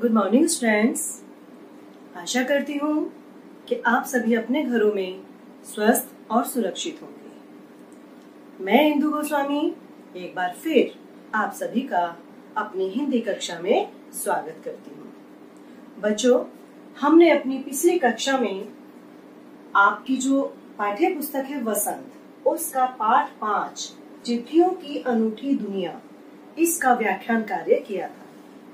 Good morning students. आशा करती हूँ कि आप सभी अपने घरों में स्वस्थ और सुरक्षित होंगे। मैं इंदु गोस्वामी एक बार फिर आप सभी का अपनी हिंदी कक्षा में स्वागत करती हूँ। बच्चों, हमने अपनी पिछली कक्षा में आपकी जो पाठ्य पुस्तक है वसंत, उसका पाठ 5 चिट्ठियों की अनूठी दुनिया, इसका व्याख्यान कार्य किया था।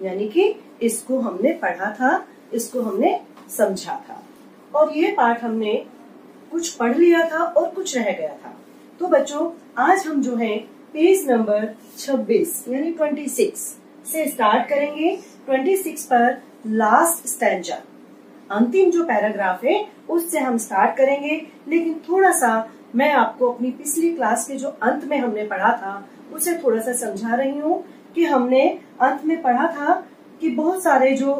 यानी कि इसको हमने पढ़ा था, इसको हमने समझा था और ये पाठ हमने कुछ पढ़ लिया था और कुछ रह गया था। तो बच्चों, आज हम जो है पेज नंबर 26 यानी 26 से स्टार्ट करेंगे। 26 पर लास्ट स्टैंजा, अंतिम जो पैराग्राफ है उससे हम स्टार्ट करेंगे। लेकिन थोड़ा सा मैं आपको अपनी पिछली क्लास के जो अंत में हमने पढ़ा था उसे थोड़ा सा समझा रही हूँ कि हमने अंत में पढ़ा था कि बहुत सारे जो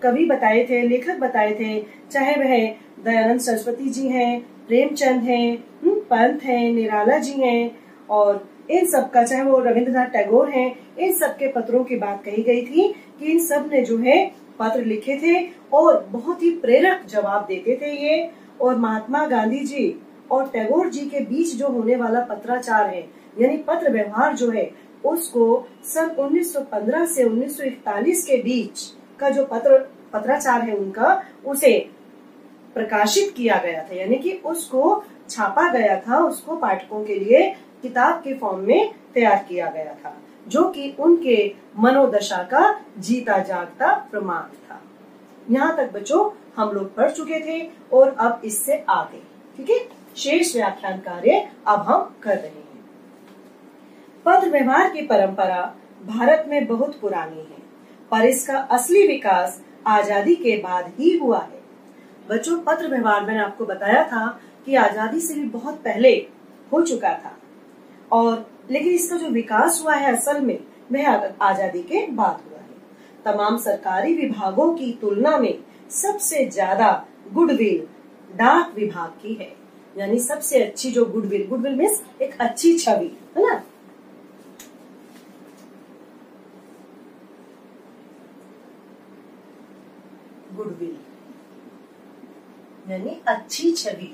कवि बताए थे, लेखक बताए थे, चाहे वह दयानंद सरस्वती जी हैं, प्रेमचंद हैं, पंत हैं, निराला जी हैं और इन सब का, चाहे वो रविंद्रनाथ टैगोर हैं, इन सब के पत्रों की बात कही गई थी कि इन सब ने जो है पत्र लिखे थे और बहुत ही प्रेरक जवाब देते थे ये। और महात्मा गांधी जी और टैगोर जी के बीच जो होने वाला पत्राचार है यानी पत्र व्यवहार जो है उसको सन 1915 से 1941 के बीच का जो पत्राचार है उनका, उसे प्रकाशित किया गया था, यानी कि उसको छापा गया था, उसको पाठकों के लिए किताब के फॉर्म में तैयार किया गया था, जो कि उनके मनोदशा का जीता जागता प्रमाण था। यहाँ तक बच्चों हम लोग पढ़ चुके थे और अब इससे आगे, ठीक है, शेष व्याख्यान कार्य अब हम कर रहे हैं। पत्र व्यवहार की परंपरा भारत में बहुत पुरानी है, पर इसका असली विकास आजादी के बाद ही हुआ है। बच्चों, पत्र व्यवहार मैंने आपको बताया था कि आजादी से भी बहुत पहले हो चुका था और लेकिन इसका जो विकास हुआ है असल में वह आजादी के बाद हुआ है। तमाम सरकारी विभागों की तुलना में सबसे ज्यादा गुडविल डाक विभाग की है, यानी सबसे अच्छी जो गुडविल मीन्स एक अच्छी छवि है ना, गुडविल यानी अच्छी छवि।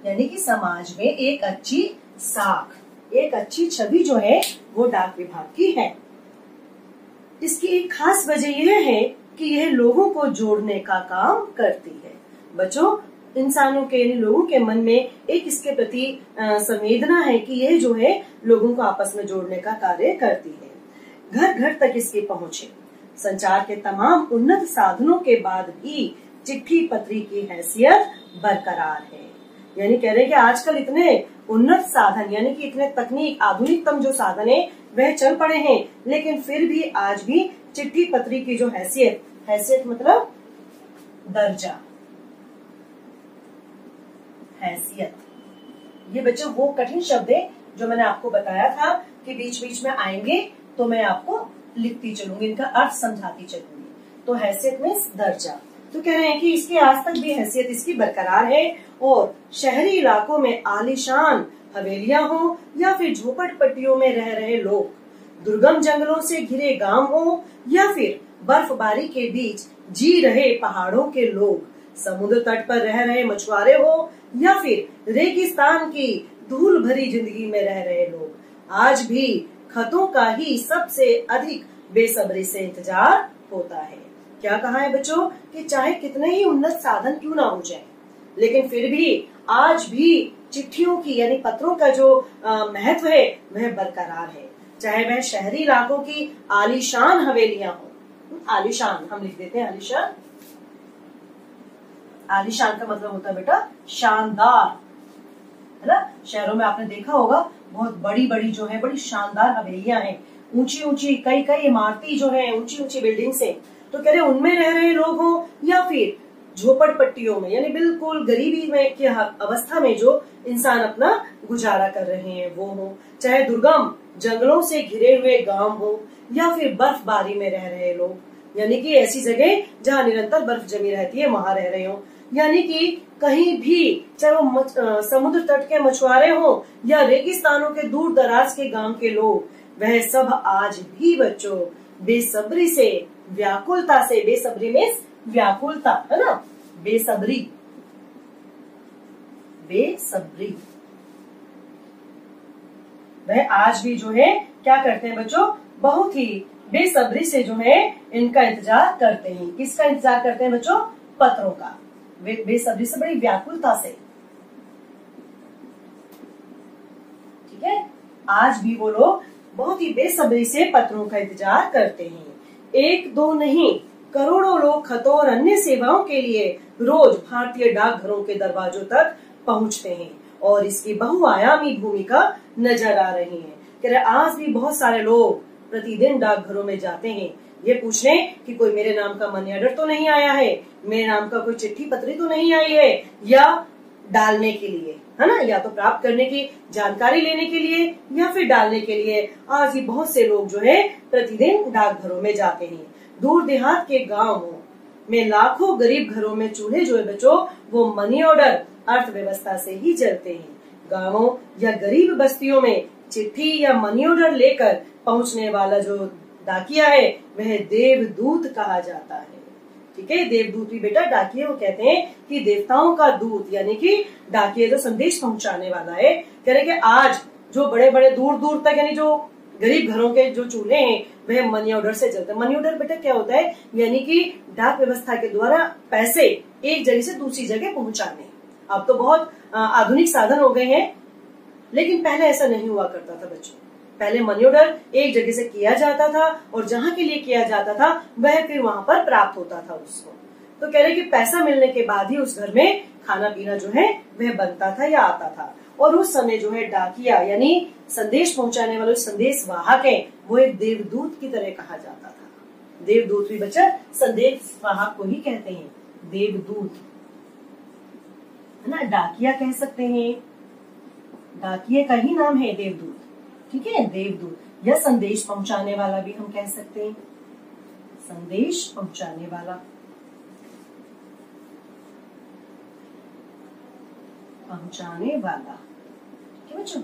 यानी कि समाज में एक अच्छी साख, एक अच्छी छवि जो है वो डाक विभाग की है। इसकी एक खास वजह यह है कि यह लोगों को जोड़ने का काम करती है। बच्चों, इंसानों के, लोगों के मन में एक इसके प्रति संवेदना है कि यह जो है लोगों को आपस में जोड़ने का कार्य करती है। घर घर तक इसकी पहुंच है। संचार के तमाम उन्नत साधनों के बाद भी चिट्ठी पत्री की हैसियत बरकरार है। यानी कह रहे हैं कि आजकल इतने उन्नत साधन यानी कि इतने तकनीक, आधुनिकतम जो साधन है वह चल पड़े हैं, लेकिन फिर भी आज भी चिट्ठी पत्री की जो हैसियत मतलब दर्जा, हैसियत, ये बच्चों वो कठिन शब्द है जो मैंने आपको बताया था कि बीच बीच में आएंगे तो मैं आपको लिखती चलूंगी, इनका अर्थ समझाती चलूंगी। तो हैसियत में दर्जा, तो कह रहे हैं कि इसकी आज तक भी हैसियत इसकी बरकरार है और शहरी इलाकों में आलीशान हवेलियां हो या फिर झोपड़पट्टियों में रह रहे लोग, दुर्गम जंगलों से घिरे गांव हो या फिर बर्फबारी के बीच जी रहे पहाड़ों के लोग, समुद्र तट पर रह रहे मछुआरे हो या फिर रेगिस्तान की धूल भरी जिंदगी में रह रहे लोग, आज भी खतों का ही सबसे अधिक बेसब्री से इंतजार होता है। क्या कहा है बच्चों कि चाहे कितने ही उन्नत साधन क्यों ना हो जाए, लेकिन फिर भी आज भी चिट्ठियों की यानी पत्रों का जो महत्व है वह बरकरार है। चाहे वह शहरी इलाकों की आलीशान हवेलियां हो, आलीशान हम लिख देते हैं, आलीशान, आलीशान का मतलब होता है बेटा शानदार, है ना। शहरों में आपने देखा होगा बहुत बड़ी बड़ी जो है बड़ी शानदार हवेलियां हैं, ऊंची ऊंची कई इमारती जो है, ऊंची ऊंची बिल्डिंग्स हैं। तो कह रहे उनमें रह रहे लोग हो या फिर झोपड़पट्टियों में यानी बिल्कुल गरीबी में की अवस्था में जो इंसान अपना गुजारा कर रहे हैं वो हो, चाहे दुर्गम जंगलों से घिरे हुए गांव हो या फिर बर्फबारी में रह रहे लोग, यानी कि ऐसी जगह जहाँ निरंतर बर्फ जमी रहती है वहां रह रहे हो, यानी कि कहीं भी, चाहे वो समुद्र तट के मछुआरे हो या रेगिस्तानों के दूर दराज के गांव के लोग, वह सब आज भी बच्चों बेसब्री से, व्याकुलता से, बेसब्री में व्याकुलता, है ना, बेसब्री, बेसब्री, वह आज भी जो है क्या करते हैं बच्चों, बहुत ही बेसब्री से जो है इनका इंतजार करते हैं। किसका इंतजार करते हैं बच्चों, पत्रों का, बेसब्री से, बड़ी व्याकुलता से, ठीक है। आज भी वो लोग बहुत ही बेसब्री से पत्रों का इंतजार करते हैं। एक दो नहीं, करोड़ों लोग खतों और अन्य सेवाओं के लिए रोज भारतीय डाकघरों के दरवाजों तक पहुंचते हैं और इसकी बहुआयामी भूमिका नजर आ रही है। कह रहे आज भी बहुत सारे लोग प्रतिदिन डाकघरों में जाते हैं ये पूछने कि कोई मेरे नाम का मनी ऑर्डर तो नहीं आया है, मेरे नाम का कोई चिट्ठी पत्री तो नहीं आई है, या डालने के लिए, है ना, या तो प्राप्त करने की जानकारी लेने के लिए या फिर डालने के लिए। आज भी बहुत से लोग जो है प्रतिदिन डाकघरों में जाते हैं। दूर देहात के गांवों में लाखों गरीब घरों में चूल्हे जो है बच्चों वो मनी ऑर्डर अर्थव्यवस्था से ही जलते हैं। गांवों या गरीब बस्तियों में चिट्ठी या मनी ऑर्डर लेकर पहुंचने वाला जो डाकिया है वह देवदूत कहा जाता है। ठीक है, देवदूत भी बेटा डाकिए वो कहते हैं कि देवताओं का दूत, यानी कि डाकिया जो संदेश पहुंचाने वाला है। कह रहे कि आज जो बड़े बड़े दूर दूर तक, यानी जो गरीब घरों के जो चूल्हे हैं वह मनी ऑर्डर से चलते हैं। मनी ऑर्डर बेटा क्या होता है, यानी कि डाक व्यवस्था के द्वारा पैसे एक जगह से दूसरी जगह पहुंचाने। अब तो बहुत आधुनिक साधन हो गए हैं, लेकिन पहले ऐसा नहीं हुआ करता था बच्चों। पहले मनी ऑर्डर एक जगह से किया जाता था और जहां के लिए किया जाता था वह फिर वहां पर प्राप्त होता था उसको। तो कह रहे कि पैसा मिलने के बाद ही उस घर में खाना पीना जो है वह बनता था या आता था। और उस समय जो है डाकिया यानी संदेश पहुंचाने वाले संदेश वाहक है वो एक देवदूत की तरह कहा जाता था। देवदूत भी बच्चा संदेश वाहक को ही कहते हैं, देवदूत, है ना। डाकिया कह सकते हैं, डाकिये का ही नाम है देवदूत। ठीक है, देवदूत या संदेश पहुंचाने वाला भी हम कह सकते हैं, संदेश पहुंचाने वाला, पहुंचाने वाला, ठीक है बच्चों।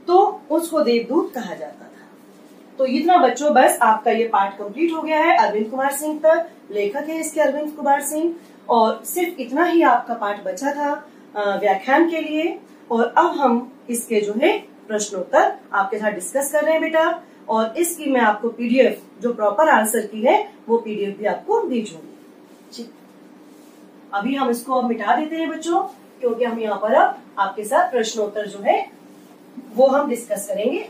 तो उसको देवदूत कहा जाता था। तो इतना बच्चों बस आपका ये पाठ कंप्लीट हो गया है। अरविंद कुमार सिंह तक, लेखक है इसके अरविंद कुमार सिंह, और सिर्फ इतना ही आपका पाठ बचा था व्याख्यान के लिए। और अब हम इसके जो है प्रश्नोत्तर आपके साथ डिस्कस कर रहे हैं बेटा, और इसकी मैं आपको पीडीएफ जो प्रॉपर आंसर की है वो पीडीएफ भी आपको भेजूंगी। ठीक, अभी हम इसको अब मिटा देते हैं बच्चों, क्योंकि हम यहाँ पर अब आपके साथ प्रश्नोत्तर जो है वो हम डिस्कस करेंगे।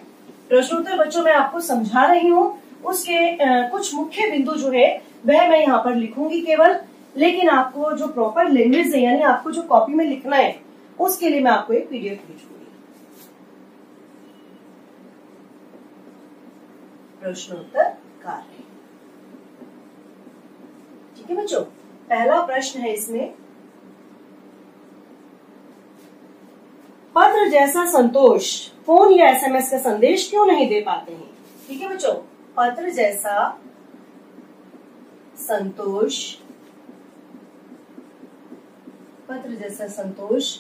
प्रश्नोत्तर बच्चों मैं आपको समझा रही हूँ, उसके कुछ मुख्य बिंदु जो है वह मैं यहाँ पर लिखूंगी केवल, लेकिन आपको जो प्रॉपर लैंग्वेज है यानी आपको जो कॉपी में लिखना है उसके लिए मैं आपको एक पीडीएफ भेजूंगी। प्रश्नोत्तर कार्य, ठीक है बच्चों। पहला प्रश्न है इसमें, पत्र जैसा संतोष फोन या एसएमएस का संदेश क्यों नहीं दे पाते हैं। ठीक है बच्चों, पत्र जैसा संतोष, पत्र जैसा संतोष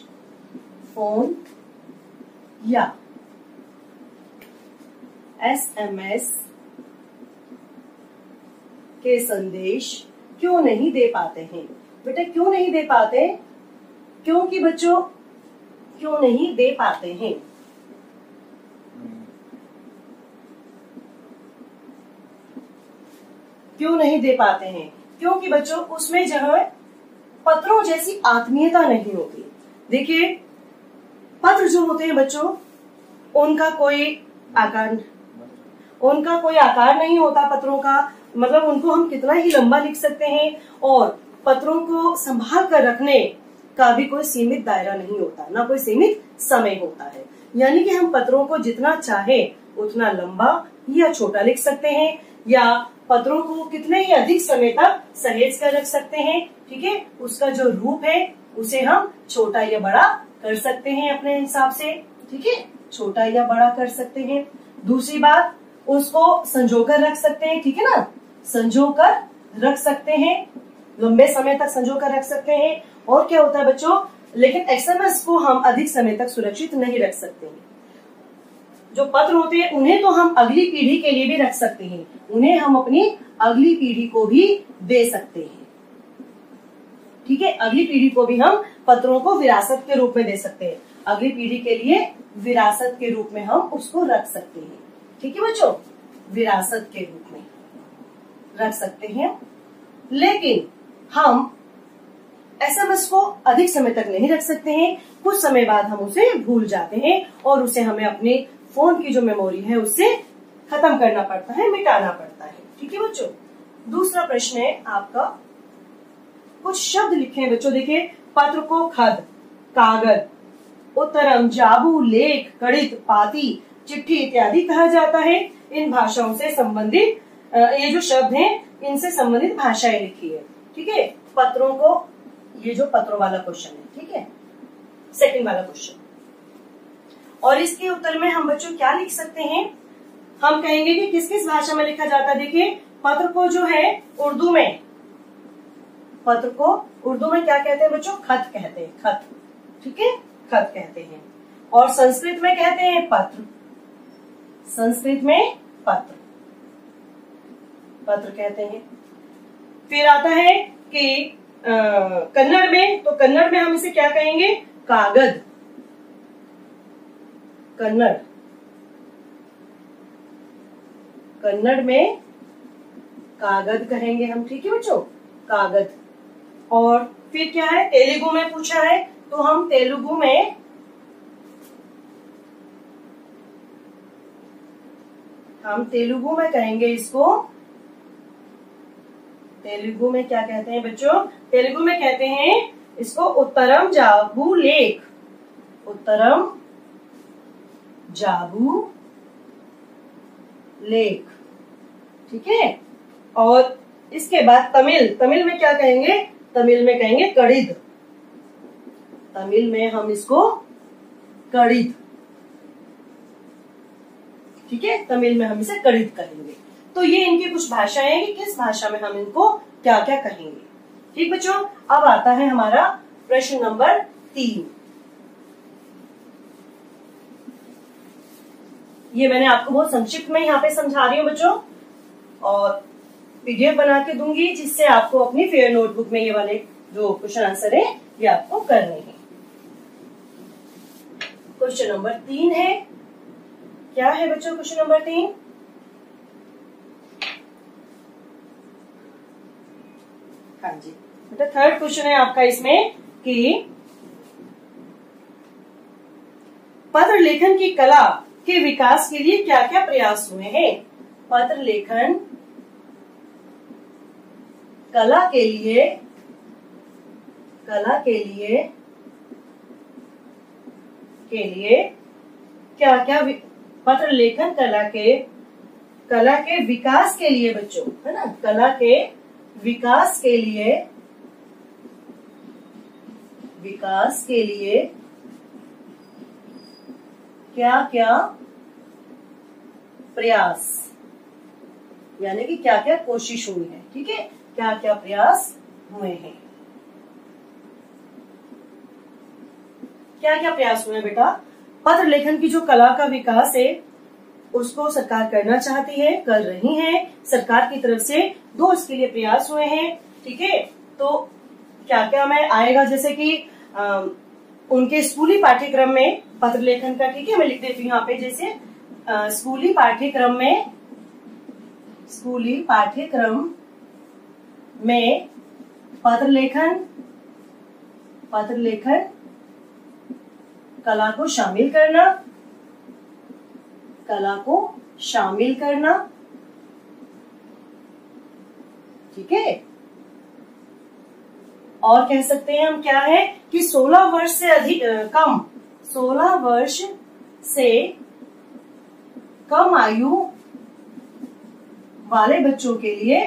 फोन या एसएमएस के संदेश क्यों नहीं दे पाते हैं। बेटा क्यों नहीं दे पाते, क्योंकि बच्चों क्यों नहीं दे पाते हैं। क्यों नहीं दे पाते हैं, क्योंकि बच्चों उसमें जो है पत्रों जैसी आत्मीयता नहीं होती। देखिए पत्र जो होते हैं बच्चों उनका कोई आकार नहीं होता पत्रों का, मतलब उनको हम कितना ही लंबा लिख सकते हैं, और पत्रों को संभाल कर रखने का भी कोई सीमित दायरा नहीं होता, ना कोई सीमित समय होता है। यानी कि हम पत्रों को जितना चाहे उतना लंबा या छोटा लिख सकते हैं, या पत्रों को कितने ही अधिक समय तक सहेज कर रख सकते हैं। ठीक है, उसका जो रूप है उसे हम छोटा या बड़ा कर सकते हैं अपने हिसाब से। ठीक है, छोटा या बड़ा कर सकते हैं। दूसरी बात, उसको संजोकर रख सकते हैं। ठीक है ना, संजोकर रख सकते हैं। लंबे समय तक संजो कर रख सकते हैं। और क्या होता है बच्चों, लेकिन एसएमएस को हम अधिक समय तक सुरक्षित नहीं रख सकते हैं। जो पत्र होते हैं उन्हें तो हम अगली पीढ़ी के लिए भी रख सकते हैं, उन्हें हम अपनी अगली पीढ़ी को भी दे सकते हैं। ठीक है, अगली पीढ़ी को भी हम पत्रों को विरासत के रूप में दे सकते हैं, अगली पीढ़ी के लिए विरासत के रूप में हम उसको रख सकते हैं। ठीक है बच्चों, विरासत के रूप में रख सकते हैं, लेकिन हम एसएमएस को अधिक समय तक नहीं रख सकते हैं। कुछ समय बाद हम उसे भूल जाते हैं और उसे हमें अपने फोन की जो मेमोरी है उससे खत्म करना पड़ता है, मिटाना पड़ता है। ठीक है बच्चों, दूसरा प्रश्न है आपका, कुछ शब्द लिखे हैं बच्चों। देखिए, पत्र को खत, कागज, उत्तरम, जाबू, लेख, कड़ित, पाती, चिट्ठी इत्यादि कहा जाता है। इन भाषाओं से संबंधित ये जो शब्द हैं इनसे संबंधित भाषाएं लिखी है। ठीक है, पत्रों को, ये जो पत्रों वाला क्वेश्चन है, ठीक है, सेकंड वाला क्वेश्चन। और इसके उत्तर में हम बच्चों क्या लिख सकते हैं, हम कहेंगे कि किस किस भाषा में लिखा जाता है। देखिए, पत्र को जो है उर्दू में, पत्र को उर्दू में क्या कहते हैं बच्चों, खत कहते हैं, खत। ठीक है, खत कहते हैं। और संस्कृत में कहते हैं पत्र, संस्कृत में पत्र, पत्र कहते हैं। फिर आता है कि कन्नड़ में, तो कन्नड़ में हम इसे क्या कहेंगे, कागज, कन्नड़, कन्नड़ में कागज कहेंगे हम। ठीक है बच्चों, कागज। और फिर क्या है, तेलुगु में पूछा है तो हम तेलुगु में कहेंगे इसको, तेलुगु में क्या कहते हैं बच्चों, तेलुगु में कहते हैं इसको उत्तरम जाबू लेख, उत्तरम जाबू लेख। ठीक है, और इसके बाद तमिल, तमिल में क्या कहेंगे, तमिल में कहेंगे कड़िद, तमिल में हम इसको कड़िद। ठीक है, तमिल में हम इसे कड़िद कहेंगे। तो ये इनकी कुछ भाषाएं हैं कि किस भाषा में हम इनको क्या क्या कहेंगे। ठीक बच्चों, अब आता है हमारा प्रश्न नंबर 3। ये मैंने आपको बहुत संक्षिप्त में यहाँ पे समझा रही हूँ बच्चों, और पीडीएफ बना के दूंगी जिससे आपको अपनी फेयर नोटबुक में ये वाले जो क्वेश्चन आंसर है ये आपको करने हैं। क्वेश्चन नंबर 3 है, क्या है बच्चों क्वेश्चन नंबर 3, हाँ जी बेटा, थर्ड क्वेश्चन है आपका इसमें कि पत्र लेखन की कला के विकास के लिए क्या क्या प्रयास हुए हैं। पत्र लेखन कला के लिए क्या क्या पत्र लेखन कला के विकास के लिए बच्चों, है ना, कला के विकास के लिए क्या क्या प्रयास, यानी कि क्या क्या कोशिश हुई है। ठीक है, क्या क्या प्रयास हुए हैं, क्या क्या प्रयास हुए हैं बेटा। पत्र लेखन की जो कला का विकास है उसको सरकार करना चाहती है, कर रही है। सरकार की तरफ से 2 इसके लिए प्रयास हुए हैं। ठीक है, तो क्या क्या में आएगा, जैसे कि उनके स्कूली पाठ्यक्रम में पत्र लेखन का, ठीक है, मैं लिख देती हूँ यहाँ पे, जैसे स्कूली पाठ्यक्रम में पत्र लेखन कला को शामिल करना। ठीक है, और कह सकते हैं हम क्या है कि 16 वर्ष से कम आयु वाले बच्चों के लिए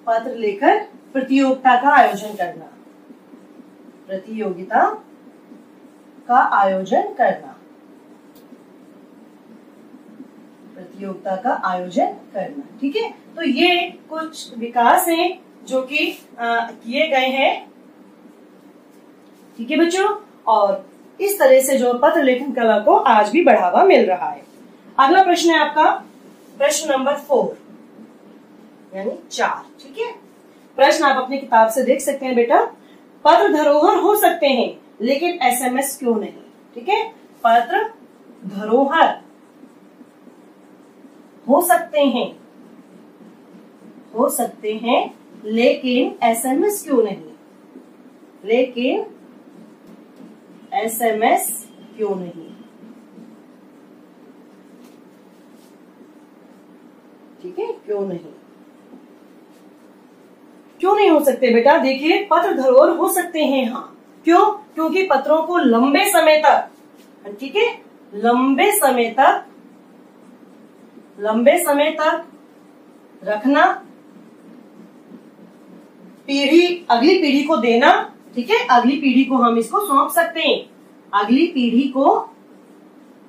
पत्र लेखन प्रतियोगिता का आयोजन करना। प्रतियोगिता का आयोजन करना, प्रतियोगिता का आयोजन करना। ठीक है, तो ये कुछ विकास हैं जो कि किए गए हैं। ठीक है बच्चों, और इस तरह से जो पत्र लेखन कला को आज भी बढ़ावा मिल रहा है। अगला प्रश्न है आपका प्रश्न नंबर 4 यानी 4। ठीक है, प्रश्न आप अपनी किताब से देख सकते हैं बेटा। पत्र धरोहर हो सकते हैं लेकिन एसएमएस क्यों नहीं? ठीक है, पत्र धरोहर हो सकते हैं लेकिन एसएमएस क्यों नहीं? लेकिन एसएमएस क्यों नहीं? ठीक है, क्यों नहीं? क्यों नहीं हो सकते बेटा? देखिए, पत्र धरोहर हो सकते हैं, हाँ। क्यों? क्योंकि पत्रों को लंबे समय तक, ठीक है, लंबे समय तक रखना, अगली पीढ़ी को देना। ठीक है, अगली पीढ़ी को हम इसको सौंप सकते हैं, अगली पीढ़ी को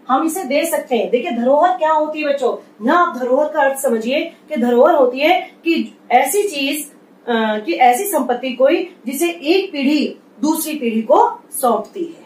हम इसे दे सकते हैं। देखिए, धरोहर क्या होती है बच्चों? ना आप धरोहर का अर्थ समझिए कि धरोहर होती है कि ऐसी चीज कि ऐसी संपत्ति कोई जिसे एक पीढ़ी दूसरी पीढ़ी को सौंपती है।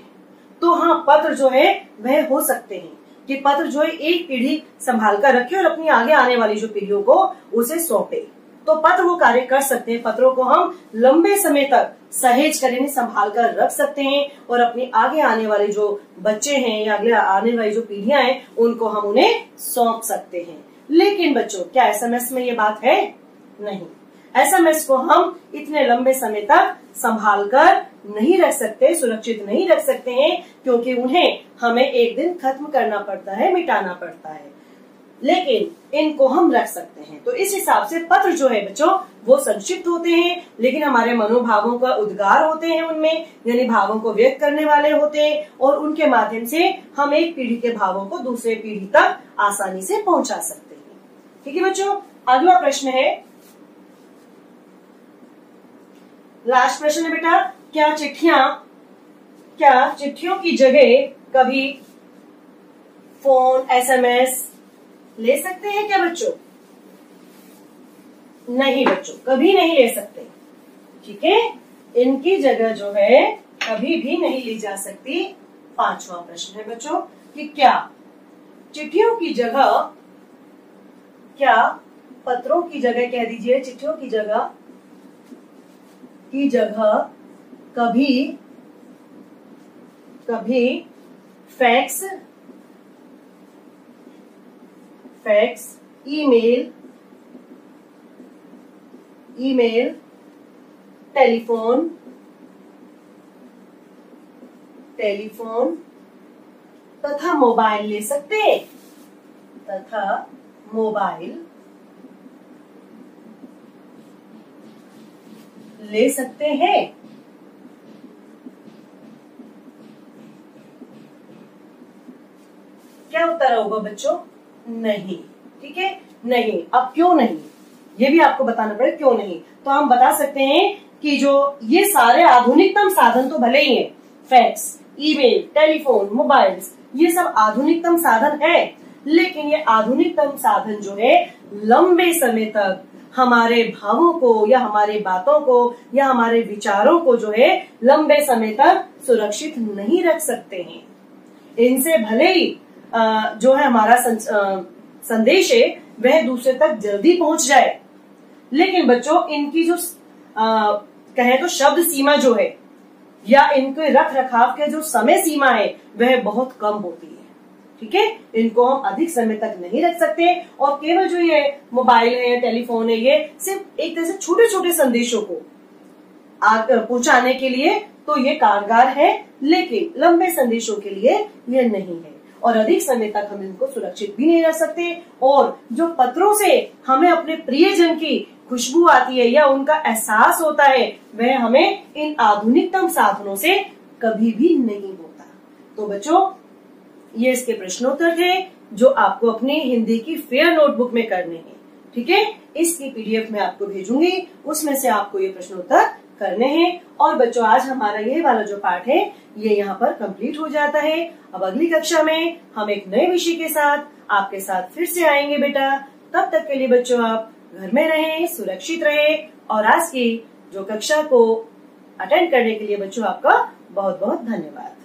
तो हाँ, पत्र जो है वह हो सकते हैं कि पत्र जो है एक पीढ़ी संभाल कर रखे और अपनी आगे आने वाली जो पीढ़ियों को उसे सौंपे। तो पत्र वो कार्य कर सकते हैं। पत्रों को हम लंबे समय तक सहेज कर इन्हें संभाल कर रख सकते हैं और अपने आगे आने वाले जो बच्चे हैं या अगले आने वाली जो पीढ़ियां हैं उनको हम उन्हें सौंप सकते हैं। लेकिन बच्चों, क्या एसएमएस में ये बात है? नहीं, एसएमएस को हम इतने लंबे समय तक संभाल कर नहीं रख सकते, सुरक्षित नहीं रख सकते हैं, क्योंकि उन्हें हमें एक दिन खत्म करना पड़ता है, मिटाना पड़ता है। लेकिन इनको हम रख सकते हैं। तो इस हिसाब से पत्र जो है बच्चों वो संक्षिप्त होते हैं, लेकिन हमारे मनोभावों का उद्गार होते हैं उनमें, यानी भावों को व्यक्त करने वाले होते हैं और उनके माध्यम से हम एक पीढ़ी के भावों को दूसरे पीढ़ी तक आसानी से पहुंचा सकते हैं। ठीक है बच्चों, अगला प्रश्न है, लास्ट प्रश्न है बेटा, क्या चिट्ठियों की जगह कभी फोन, एसएमएस ले सकते हैं क्या बच्चों? नहीं बच्चों, कभी नहीं ले सकते। ठीक है, इनकी जगह जो है कभी भी नहीं ली जा सकती। 5वां प्रश्न है बच्चों कि क्या चिट्ठियों की जगह, क्या पत्रों की जगह, कह दीजिए चिट्ठियों की जगह कभी फैक्स, ईमेल, टेलीफोन तथा मोबाइल ले सकते हैं, ले सकते हैं? क्या उत्तर होगा बच्चों? नहीं। ठीक है, नहीं। अब क्यों नहीं, ये भी आपको बताना पड़ेगा क्यों नहीं। तो हम बता सकते हैं कि जो ये सारे आधुनिकतम साधन तो भले ही हैं, फैक्स, ईमेल, टेलीफोन, मोबाइल्स, ये सब आधुनिकतम साधन है, लेकिन ये आधुनिकतम साधन जो है लंबे समय तक हमारे भावों को या हमारे बातों को या हमारे विचारों को जो है लंबे समय तक सुरक्षित नहीं रख सकते हैं। इनसे भले ही जो है हमारा संदेश है वह दूसरे तक जल्दी पहुंच जाए, लेकिन बच्चों इनकी जो कहें तो शब्द सीमा जो है या इनके रख रखाव के जो समय सीमा है वह बहुत कम होती है। ठीक है, इनको हम अधिक समय तक नहीं रख सकते और केवल जो ये मोबाइल है, टेलीफोन है, ये सिर्फ एक तरह से छोटे छोटे संदेशों को पहुंचाने के लिए तो ये कारगर है, लेकिन लंबे संदेशों के लिए ये नहीं है और अधिक समय तक हम इनको सुरक्षित भी नहीं रख सकते। और जो पत्रों से हमें अपने प्रियजन की खुशबू आती है या उनका एहसास होता है वह हमें इन आधुनिकतम साधनों से कभी भी नहीं होता। तो बच्चों ये इसके प्रश्नोत्तर थे जो आपको अपनी हिंदी की फेयर नोटबुक में करने हैं। ठीक है, इसकी पीडीएफ में आपको भेजूंगी, उसमें से आपको ये प्रश्नोत्तर करने हैं। और बच्चों, आज हमारा ये वाला जो पाठ है ये यहाँ पर कंप्लीट हो जाता है। अब अगली कक्षा में हम एक नए विषय के साथ आपके साथ फिर से आएंगे बेटा। तब तक के लिए बच्चों आप घर में रहें, सुरक्षित रहें और आज की जो कक्षा को अटेंड करने के लिए बच्चों आपका बहुत बहुत धन्यवाद।